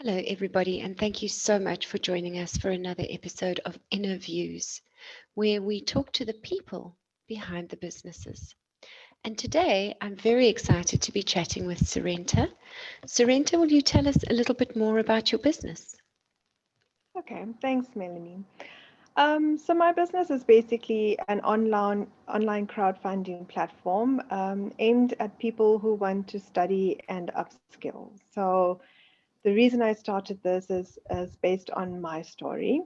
Hello, everybody, and thank you so much for joining us for another episode of Innerviews, where we talk to the people behind the businesses. And today, I'm very excited to be chatting with Serenta. Serenta, will you tell us a little bit more about your business? Okay, thanks, Melanie. So my business is basically an online crowdfunding platform aimed at people who want to study and upskill. So the reason I started this is based on my story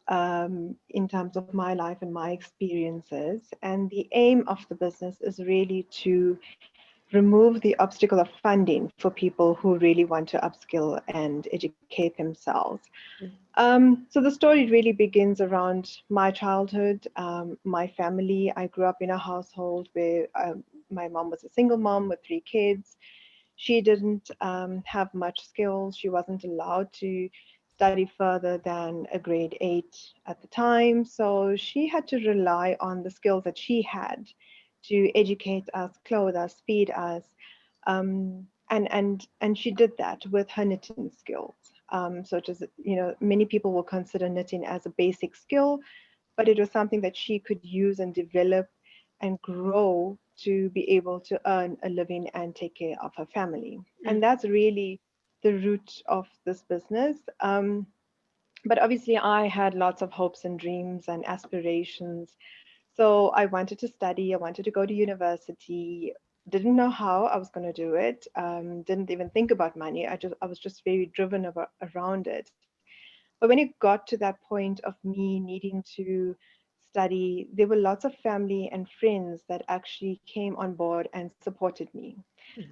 in terms of my life and my experiences. And the aim of the business is really to remove the obstacle of funding for people who really want to upskill and educate themselves. So the story really begins around my childhood, my family. I grew up in a household where my mom was a single mom with three kids. She didn't have much skills. She wasn't allowed to study further than a grade 8 at the time. So she had to rely on the skills that she had to educate us, clothe us, feed us. And she did that with her knitting skills. So it is, many people will consider knitting as a basic skill, but it was something that she could use and develop and grow to be able to earn a living and take care of her family. And that's really the root of this business. But obviously, I had lots of hopes and dreams and aspirations. So I wanted to study, I wanted to go to university. Didn't know how I was going to do it. Didn't even think about money. I was just very driven around it. But when it got to that point of me needing to study, there were lots of family and friends that actually came on board and supported me.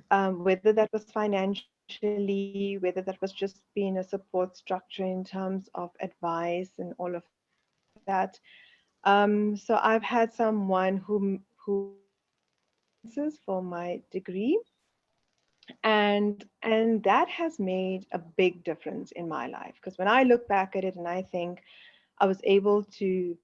Whether that was financially, whether that was just being a support structure in terms of advice and all of that. So I've had someone who finances for my degree, and that has made a big difference in my life. Because when I look back at it and I think I was able to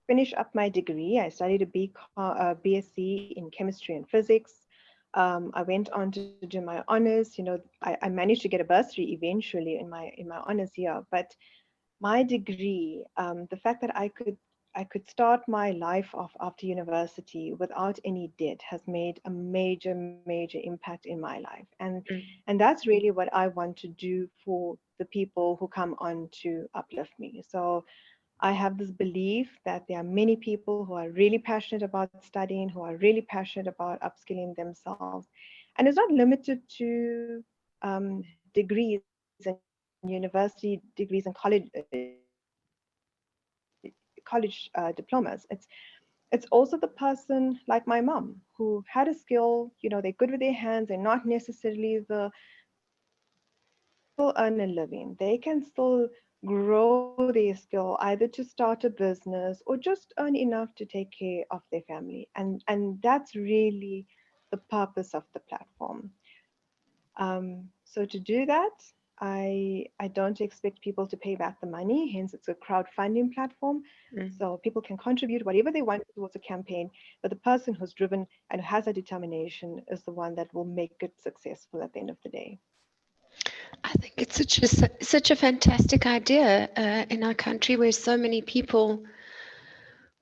finish up my degree, I studied a BSc in chemistry and physics. I went on to do my honors. I managed to get a bursary eventually in my honors year, but my degree, the fact that I could start my life off after university without any debt has made a major impact in my life, and that's really what I want to do for the people who come on to uplift me. So I have this belief that there are many people who are really passionate about studying, who are really passionate about upskilling themselves, and it's not limited to degrees and university degrees and college diplomas. It's also the person like my mom who had a skill. They're good with their hands. They're not necessarily the business, but they can still earn a living. They can still grow their skill either to start a business or just earn enough to take care of their family. And that's really the purpose of the platform. So to do that, I don't expect people to pay back the money. Hence, it's a crowdfunding platform. So people can contribute whatever they want towards a campaign, but the person who's driven and has a determination is the one that will make it successful at the end of the day. I think it's such a fantastic idea in our country where so many people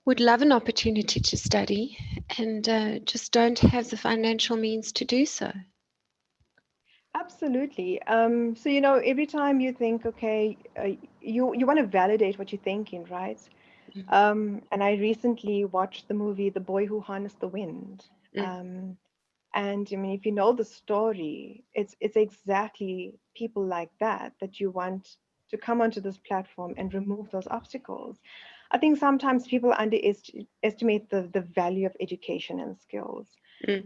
would love an opportunity to study and just don't have the financial means to do so. Absolutely. So every time you think, okay, you want to validate what you're thinking, right? And I recently watched the movie The Boy Who Harnessed the Wind. Um, and I mean, if you know the story, it's exactly people like that you want to come onto this platform and remove those obstacles. I think sometimes people underestimate the value of education and skills.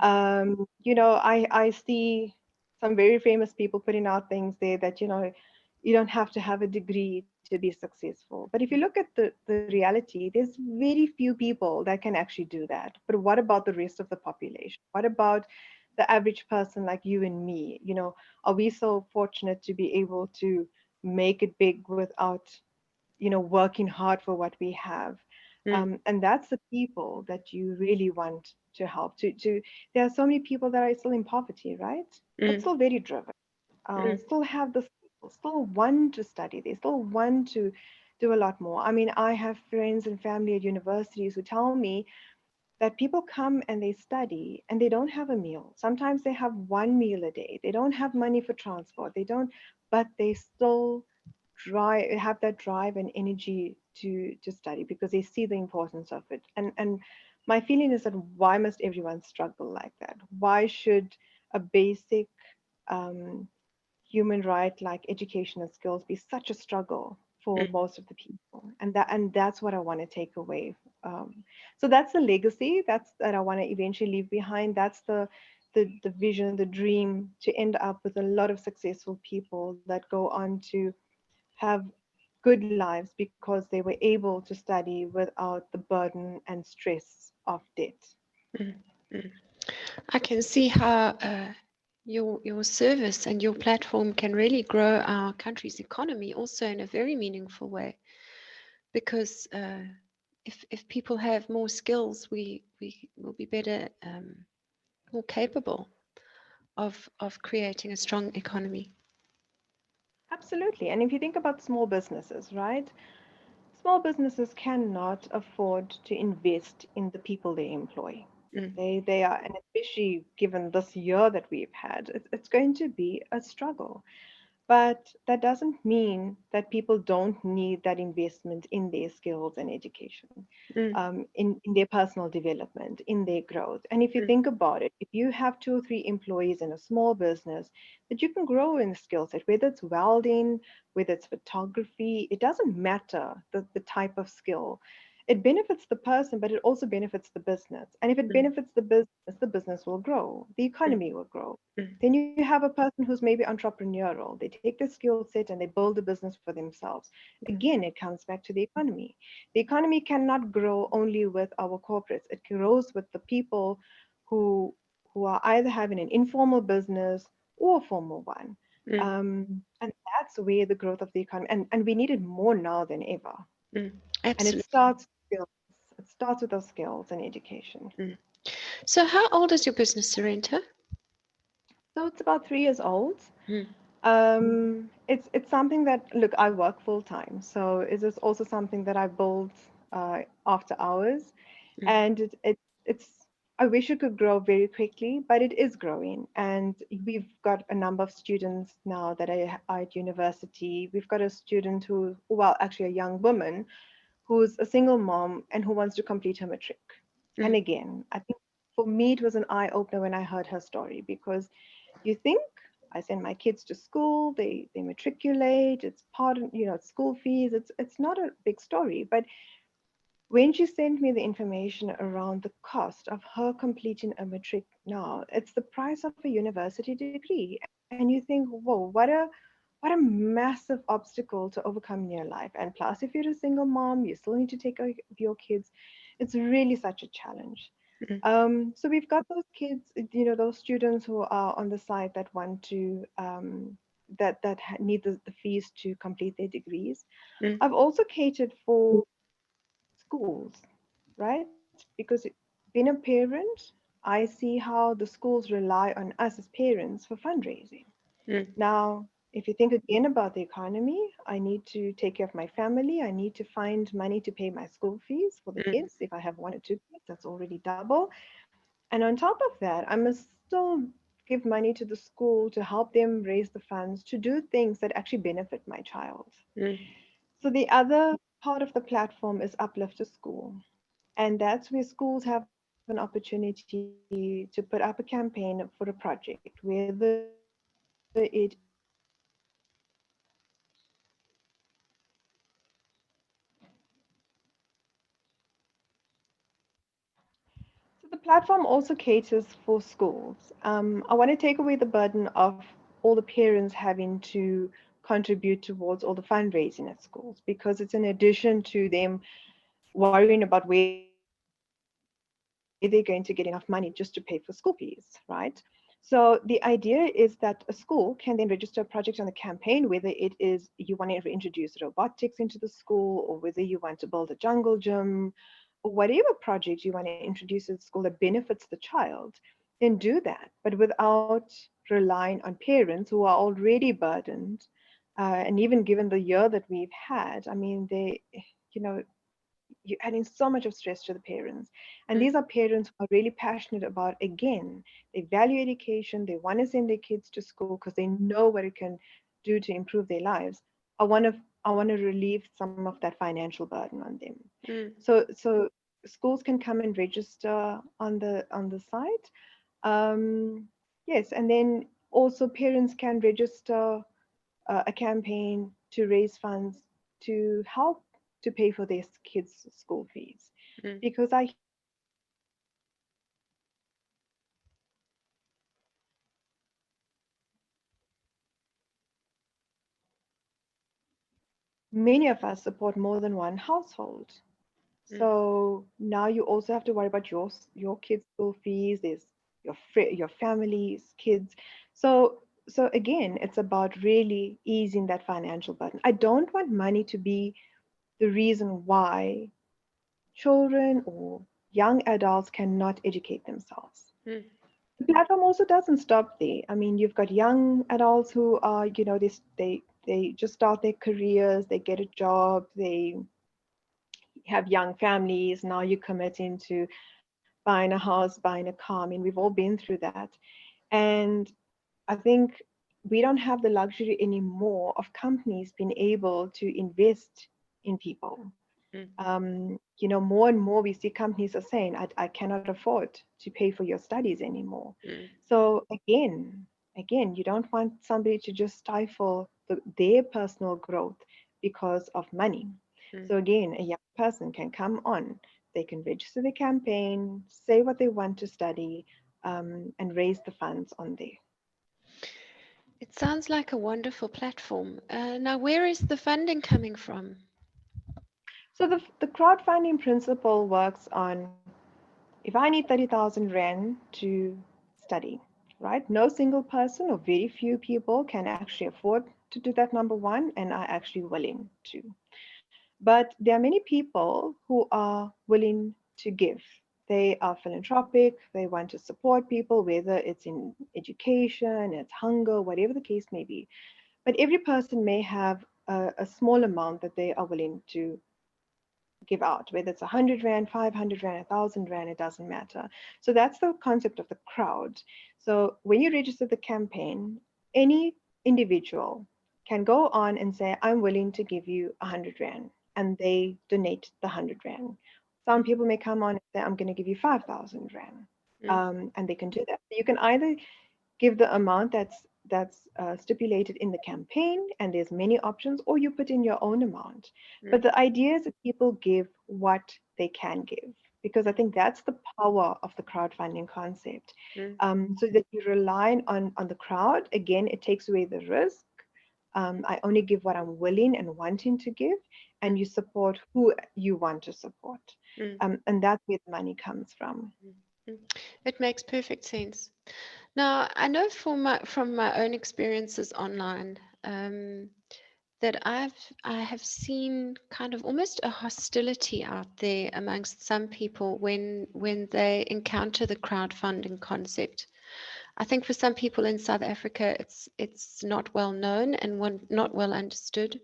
I see some very famous people putting out things there that you don't have to have a degree to be successful. But if you look at the reality, there's very few people that can actually do that. But what about the rest of the population? What about the average person like you and me? Are we so fortunate to be able to make it big without working hard for what we have? And that's the people that you really want to help. There are so many people that are still in poverty, right? But still very driven, still have the skills. people still want to study. They still want to do a lot more. I mean, I have friends and family at universities who tell me that people come and they study and they don't have a meal. Sometimes they have one meal a day. They don't have money for transport. They don't, but they still have that drive and energy to study because they see the importance of it. And my feeling is that why must everyone struggle like that? Why should a basic um, human right like education and skills be such a struggle for mm, most of the people? And that's what I want to take away. So that's the legacy that I want to eventually leave behind. That's the vision, the dream, to end up with a lot of successful people that go on to have good lives because they were able to study without the burden and stress of debt. mm, mm. I can see how your service and your platform can really grow our country's economy also in a very meaningful way. Because if people have more skills, we will be better, more capable of creating a strong economy. Absolutely. And if you think about small businesses, right? Small businesses cannot afford to invest in the people they employ. Mm, They are, and especially given this year that we've had, it's going to be a struggle. But that doesn't mean that people don't need that investment in their skills and education, mm, in their personal development, in their growth. And if you mm, think about it, if you have 2 or 3 employees in a small business, that you can grow in skill set, whether it's welding, whether it's photography, it doesn't matter the type of skill. It benefits the person, but it also benefits the business. And if it mm, benefits the business will grow, the mm, economy will grow. mm, Then you have a person who's maybe entrepreneurial. They take their skill set and they build a business for themselves. mm, Again, it comes back to the economy. The economy cannot grow only with our corporates. It grows with the people who who are either having an informal business or a formal one. mm, And that's where the growth of the economy, and we need it more now than ever. mm. And it Absolutely. starts with skills. It starts with our skills and education. Mm. So, how old is your business, Serenta? So it's about 3 years old. Mm, It's something that, look, I work full time, so it is also something that I build after hours, mm, and it's. I wish it could grow very quickly, but it is growing, and we've got a number of students now that are at university. We've got a student who, well, actually a young woman who's a single mom and who wants to complete her matric. And mm, again, I think for me it was an eye opener when I heard her story because you think I send my kids to school, they matriculate, it's part of, it's school fees, it's not a big story. But when she sent me the information around the cost of her completing a matric now, it's the price of a university degree. And you think, whoa, what a massive obstacle to overcome in your life. And plus, if you're a single mom, you still need to take care of your kids. It's really such a challenge. mm, So we've got those kids, those students who are on the side that want to need the fees to complete their degrees. mm, I've also catered for schools, right? Because being a parent, I see how the schools rely on us as parents for fundraising. mm, Now, if you think again about the economy, I need to take care of my family. I need to find money to pay my school fees for the mm, kids. If I have 1 or 2 kids, that's already double. And on top of that, I must still give money to the school to help them raise the funds to do things that actually benefit my child. mm, So the other part of the platform is Uplift to School. And that's where schools have an opportunity to put up a campaign for a project, whether it is So the platform also caters for schools. I want to take away the burden of all the parents having to contribute towards all the fundraising at schools because it's in addition to them worrying about where they're going to get enough money just to pay for school fees, right? So the idea is that a school can then register a project on the campaign, whether it is you want to introduce robotics into the school, or whether you want to build a jungle gym, or whatever project you want to introduce to the school that benefits the child, then do that, but without relying on parents who are already burdened And even given the year that we've had, I mean, you know, you're adding so much of stress to the parents. And Mm, these are parents who are really passionate about, again, they value education, they want to send their kids to school because they know what it can do to improve their lives. I want to relieve some of that financial burden on them. mm, So schools can come and register on the site. Yes, and then also parents can register a campaign to raise funds to help to pay for their kids' school fees. mm. Because I hear stories of parents who many of us support more than one household. Mm. So now you also have to worry about your kids' school fees. There's your family's kids. So again, it's about really easing that financial burden. I don't want money to be the reason why children or young adults cannot educate themselves. Mm. The platform also doesn't stop there. I mean, you've got young adults who are, they just start their careers, they get a job, they have young families. Now you're committing to buying a house, buying a car. I mean, we've all been through that. And I think we don't have the luxury anymore of companies being able to invest in people. Mm. More and more we see companies are saying, I cannot afford to pay for your studies anymore. Mm. So again, you don't want somebody to just stifle their personal growth because of money. Mm. So again, a young person can come on, they can register the campaign, say what they want to study, and raise the funds on there. It sounds like a wonderful platform. Now, where is the funding coming from? So the crowdfunding principle works on, if I need 30,000 Rand to study, right? No single person or very few people can actually afford to do that, number one, and are actually willing to. But there are many people who are willing to give. They are philanthropic, they want to support people, whether it's in education, it's hunger, whatever the case may be. But every person may have a small amount that they are willing to give out, whether it's 100 Rand, 500 Rand, 1,000 Rand, it doesn't matter. So that's the concept of the crowd. So when you register the campaign, any individual can go on and say, I'm willing to give you 100 Rand, and they donate the 100 Rand. Some people may come on and say, I'm going to give you 5,000 Rand. Mm. And they can do that. You can either give the amount that's stipulated in the campaign, and there's many options, or you put in your own amount. But Mm. the idea is that people give what they can give, because I think that's the power of the crowdfunding concept. Mm. So that you rely on the crowd. Again, it takes away the risk. I only give what I'm willing and wanting to give, Mm. and you support who you want to support. Mm. And that's where the money comes from. Mm. Mm. It makes perfect sense. Now, I know from my own experiences online, that I have seen kind of almost a hostility out there amongst some people when they encounter the crowdfunding concept. I think for some people in South Africa, it's not well known and not well understood.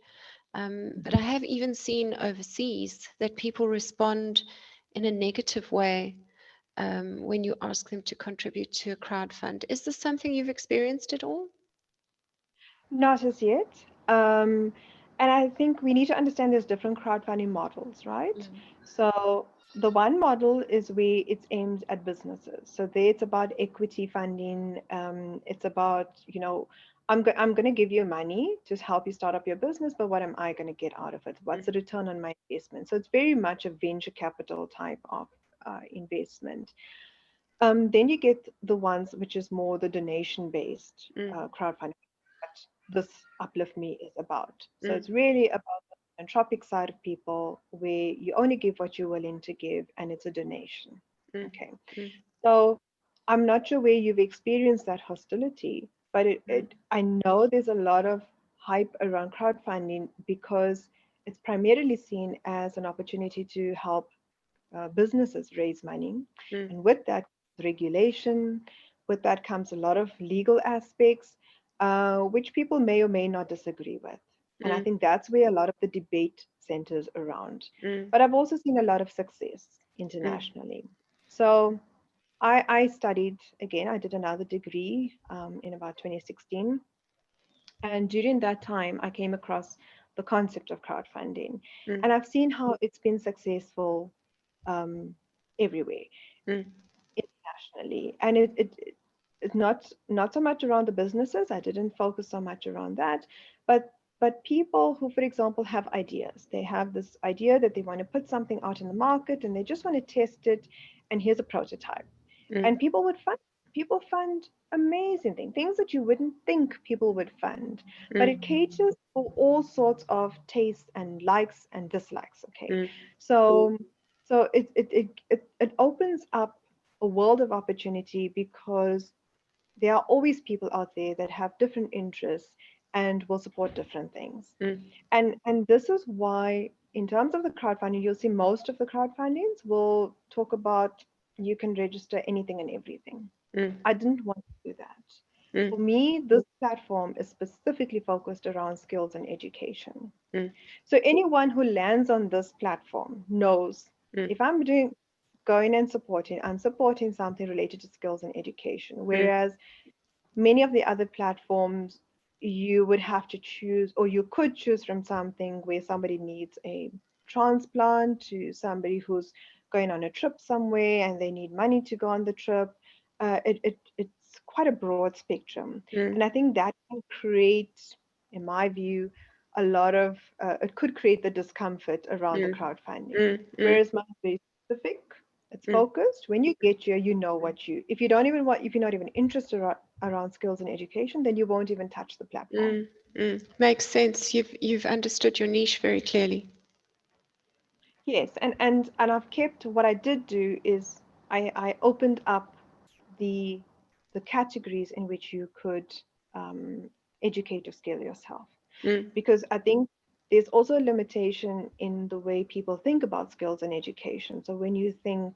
But I have even seen overseas that people respond in a negative way when you ask them to contribute to a crowd fund. Is this something you've experienced at all? Not as yet. And I think we need to understand there's different crowdfunding models, right? Mm. So the one model is where it's aimed at businesses. So there it's about equity funding. It's about, I'm going to give you money to help you start up your business, but what am I going to get out of it? What's Mm. the return on my investment? So it's very much a venture capital type of investment. Then you get the ones which is more the donation based Mm. crowdfunding, this uplift me is about. So Mm. it's really about the philanthropic side of people where you only give what you're willing to give, and it's a donation. Mm. Okay. Mm. So I'm not sure where you've experienced that hostility, but Mm. I know there's a lot of hype around crowdfunding because it's primarily seen as an opportunity to help businesses raise money. Mm. And with that, regulation, with that comes a lot of legal aspects. which people may or may not disagree with. And I Mm, think that's where a lot of the debate centers around. mm, But I've also seen a lot of success mm, internationally. So I studied again, I did another degree in about 2016. And during that time, I came across the concept of crowdfunding. mm, And I've seen how it's been successful um, everywhere mm, internationally. And it's not so much around the businesses. I didn't focus so much around that, but people who, for example, have ideas. They have this idea that they want to put something out in the market and they just want to test it. And here's a prototype. mm, And people fund amazing things that you wouldn't think people would fund. But mm, it caters for all sorts of tastes and likes and dislikes. Okay, mm, so it opens up a world of opportunity because there are always people out there that have different interests and will support different things. mm, And this is why, in terms of the crowdfunding, you'll see most of the crowdfundings will talk about you can register anything and everything. mm, I didn't want to do that. mm, For me, this platform is specifically focused around skills and education. mm, So anyone who lands on this platform knows mm, if I'm doing going and supporting, I'm supporting something related to skills and education. mm, Whereas many of the other platforms, you would have to choose, or you could choose from something where somebody needs a transplant to somebody who's going on a trip somewhere and they need money to go on the trip. It's quite a broad spectrum. mm, And I think that can create, in my view, a lot of, it could create the discomfort around the mm, crowdfunding. mm, mm, Whereas mine is very specific, it's mm, focused. When you get here, you know what you, if you don't even want, if you're not even interested around skills and education, then you won't even touch the platform. mm, mm. Makes sense. You've understood your niche very clearly. Yes, and I've kept, what I did do is I opened up the the categories in which you could educate or scale yourself, Mm, because I think there's also a limitation in the way people think about skills and education. So when you think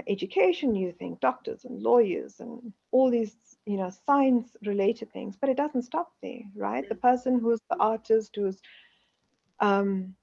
education, you think doctors and lawyers and all these, science related things, but it doesn't stop there, right? The person who's the artist, who's um,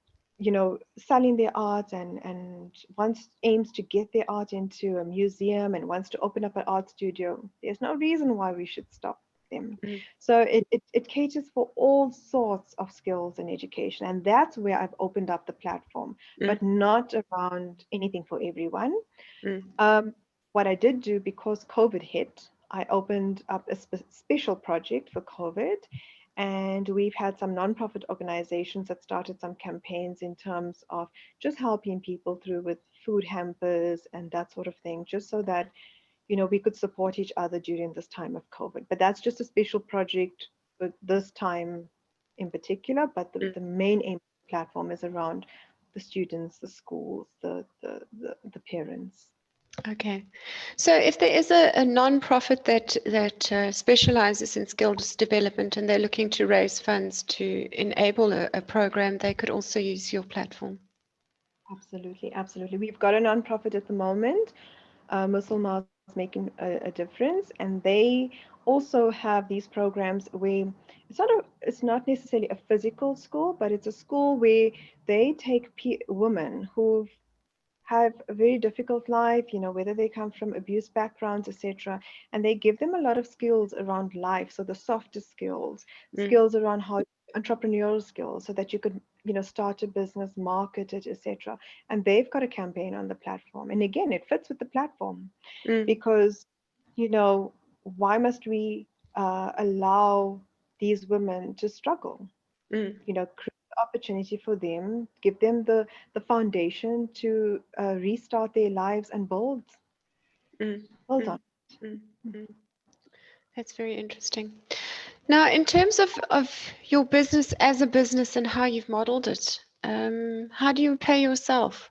selling their art and wants aims to get their art into a museum and wants to open up an art studio, there's no reason why we should stop them. mm, So it caters for all sorts of skills and education. And that's where I've opened up the platform, mm, but not around anything for everyone. mm, Um, what I did do, because COVID hit, I opened up a special project for COVID. And we've had some nonprofit organizations that started some campaigns in terms of just helping people through with food hampers and that sort of thing, just so that, we could support each other during this time of COVID. But that's just a special project for this time in particular. But mm. the main aim of the platform is around the students, the schools, the parents. Okay. So if there is a non-profit that specializes in skills development and they're looking to raise funds to enable a program, they could also use your platform. Absolutely, absolutely. We've got a nonprofit at the moment, Muscle Miles Making a Difference, and they also have these programs where it's not necessarily a physical school, but it's a school where they take women who've have a very difficult life, whether they come from abuse backgrounds, etc. And they give them a lot of skills around life. So the softer skills, Mm, skills around how entrepreneurial skills, so that you could, start a business, market it, etc. And they've got a campaign on the platform. And again, it fits with the platform mm, because, why must we allow these women to struggle? mm, Create opportunity for them, give them the foundation to restart their lives and mm, build mm, on. mm, mm. That's very interesting. Now, in terms of your business as a business and how you've modeled it, how do you pay yourself?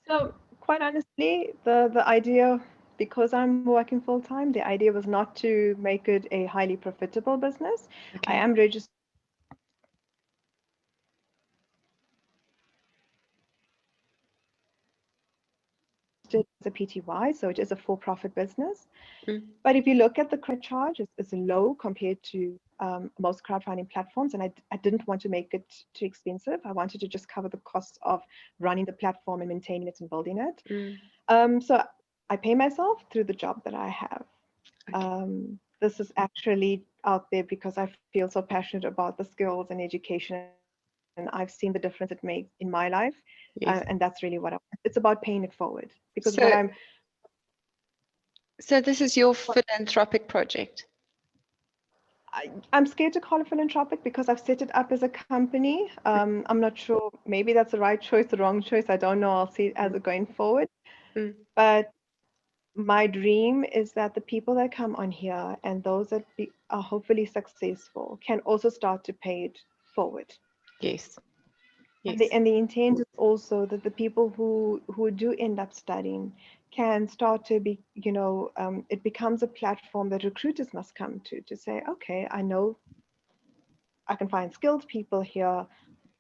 So quite honestly, the idea, because I'm working full time, the idea was not to make it a highly profitable business. I Okay. am registered registered as a PTY, so it is a for-profit business. Mm. But if you look at the credit charge, it's low compared to most crowdfunding platforms. And I didn't want to make it too expensive. I wanted to just cover the costs of running the platform and maintaining it and building it. So I pay myself through the job that I have. Okay. This is actually out there because I feel so passionate about the skills and education. And I've seen the difference it makes in my life. Yes. And that's really what it's about, paying it forward. Because So, so this is your philanthropic project. I'm scared to call it philanthropic because I've set it up as a company. I'm not sure. Maybe that's the right choice, the wrong choice. I don't know. I'll see it as it going forward. Mm. But my dream is that the people that come on here and those that are hopefully successful can also start to pay it forward. Yes. And Yes. the intent is also that the people who do end up studying can start to be, it becomes a platform that recruiters must come to say, okay, I know I can find skilled people here.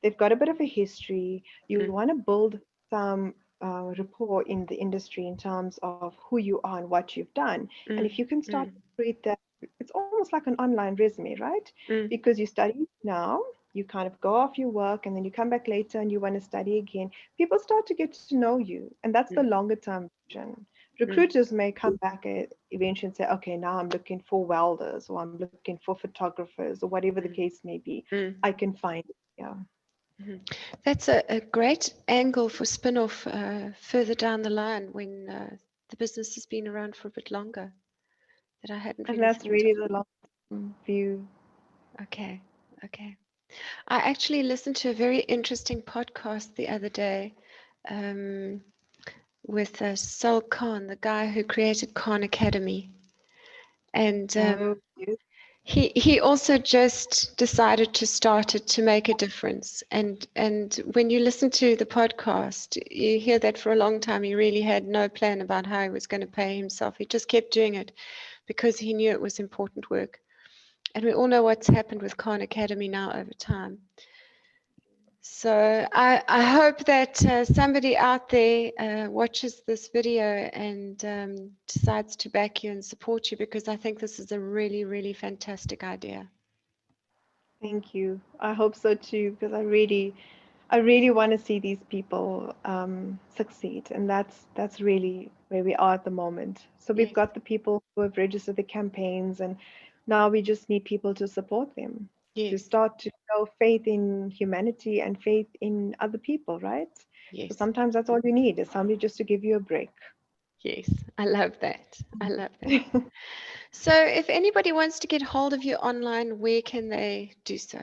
They've got a bit of a history. You Mm. want to build some rapport in the industry in terms of who you are and what you've done. And if Mm. you can start Mm. to create that, it's almost like an online resume, right? Mm. Because you study now, you kind of go off your work, and then you come back later and you want to study again. People start to get to know you, and that's the Mm. longer term vision. Mm. Recruiters may come back eventually and say, okay, now I'm looking for welders, or I'm looking for photographers, or whatever the Mm. case may be. Mm. I can find it. Yeah. Mhm. That's a great angle for spin-off further down the line when the business has been around for a bit longer that I hadn't And really that's thought of. really the long view. Okay, okay. I actually listened to a very interesting podcast the other day um, with Sol Khan, the guy who created Khan Academy. And Oh, yes. he also just decided to start it to make a difference. And when you listen to the podcast, you hear that for a long time he really had no plan about how he was going to pay himself. He just kept doing it because he knew it was important work. And we all know what's happened with Khan Academy now over time. So I hope that somebody out there watches this video and decides to back you and support you, because I think this is a really, really fantastic idea. Thank you. I hope so too, because I really want to see these people succeed, and that's really where we are at the moment. So we've Yes, got the people who have registered the campaigns, and now we just need people to support them, to yes, start to show faith in humanity and faith in other people, right? Because yes, sometimes that's all you need is somebody just to give you a break. yes. I love that. I love that. So if anybody wants to get hold of you online, where can they do so?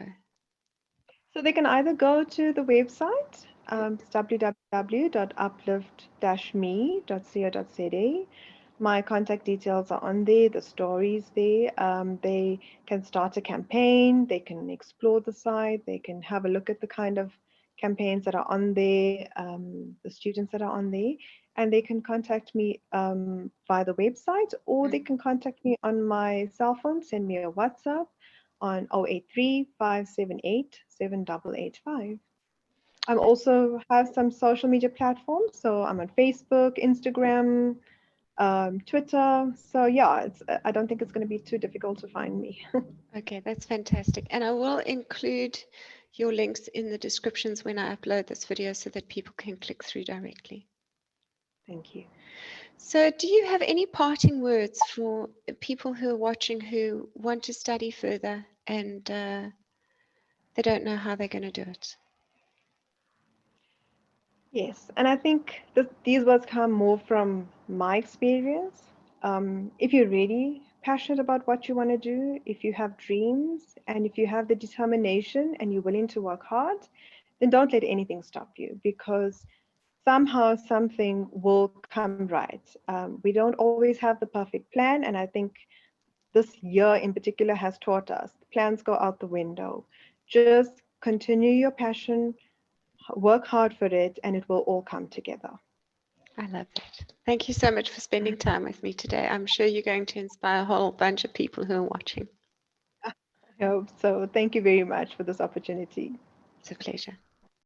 So they can either go to the website, it's www.uplift-me.co.za. My contact details are on there, the stories there. They can start a campaign, they can explore the site, they can have a look at the kind of campaigns that are on there, the students that are on there, and they can contact me via the website, or they Mm. can contact me on my cell phone, send me a WhatsApp on 083 578 7885. I also have some social media platforms. So I'm on Facebook, Instagram, Twitter. So yeah, I don't think it's going to be too difficult to find me. Okay, that's fantastic. And I will include your links in the descriptions when I upload this video so that people can click through directly. Thank you. So, do you have any parting words for people who are watching who want to study further and they don't know how they're going to do it? Yes, and I think these words come more from my experience. If you're really passionate about what you want to do, if you have dreams, and if you have the determination and you're willing to work hard, then don't let anything stop you, because somehow something will come right. We don't always have the perfect plan, and I think this year in particular has taught us plans go out the window. Just continue your passion, work hard for it, and it will all come together. I love that. Thank you so much for spending time with me today. I'm sure you're going to inspire a whole bunch of people who are watching. I hope so. Thank you very much for this opportunity. It's a pleasure.